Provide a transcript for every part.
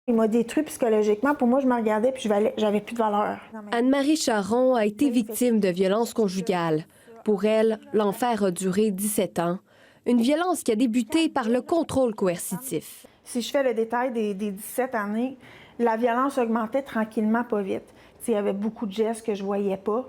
Il m'a détruit psychologiquement. Pour moi, je me regardais puis j'avais plus de valeur. Anne-Marie Charron a été victime de violences conjugales. Pour elle, l'enfer a duré 17 ans. Une violence qui a débuté par le contrôle coercitif. Si je fais le détail des 17 années, la violence augmentait tranquillement, pas vite. Il y avait beaucoup de gestes que je voyais pas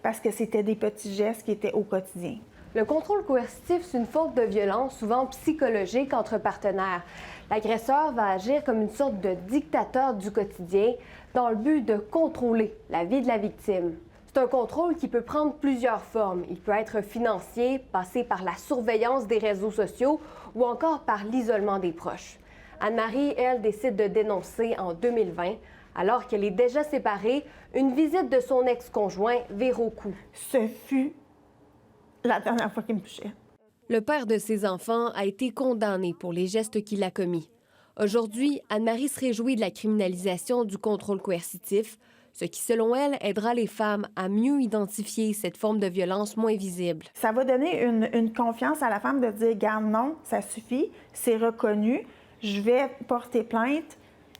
parce que c'était des petits gestes qui étaient au quotidien. Le contrôle coercitif, c'est une forme de violence souvent psychologique entre partenaires. L'agresseur va agir comme une sorte de dictateur du quotidien dans le but de contrôler la vie de la victime. C'est un contrôle qui peut prendre plusieurs formes. Il peut être financier, passer par la surveillance des réseaux sociaux ou encore par l'isolement des proches. Anne-Marie, elle, décide de dénoncer en 2020. Alors qu'elle est déjà séparée, une visite de son ex-conjoint vire au cou. Ce fut la dernière fois qu'il me touchait. Le père de ses enfants a été condamné pour les gestes qu'il a commis. Aujourd'hui, Anne-Marie se réjouit de la criminalisation du contrôle coercitif, ce qui, selon elle, aidera les femmes à mieux identifier cette forme de violence moins visible. Ça va donner une confiance à la femme de dire « Garde, non, ça suffit, c'est reconnu, je vais porter plainte,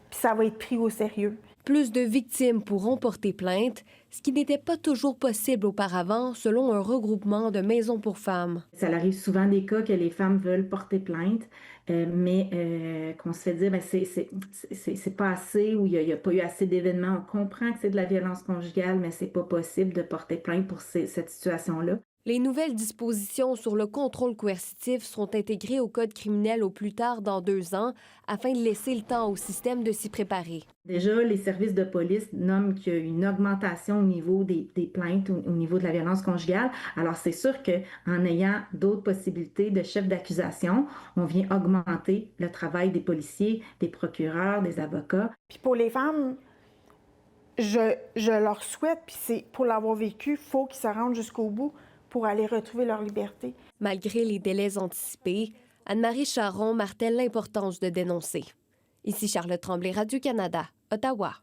puis ça va être pris au sérieux. » Plus de victimes pourront porter plainte, ce qui n'était pas toujours possible auparavant, selon un regroupement de maisons pour femmes. Ça arrive souvent des cas que les femmes veulent porter plainte, mais qu'on se fait dire c'est pas assez ou il n'y a pas eu assez d'événements. On comprend que c'est de la violence conjugale, mais c'est pas possible de porter plainte pour cette situation-là. Les nouvelles dispositions sur le contrôle coercitif seront intégrées au Code criminel au plus tard dans 2 ans afin de laisser le temps au système de s'y préparer. Déjà, les services de police nomment qu'il y a une augmentation au niveau des plaintes, au niveau de la violence conjugale. Alors, c'est sûr qu'en ayant d'autres possibilités de chefs d'accusation, on vient augmenter le travail des policiers, des procureurs, des avocats. Puis pour les femmes, je leur souhaite, puis c'est pour l'avoir vécu, il faut qu'ils se rendent jusqu'au bout pour aller retrouver leur liberté. Malgré les délais anticipés, Anne-Marie Charron martèle l'importance de dénoncer. Ici Charlotte Tremblay, Radio-Canada, Ottawa.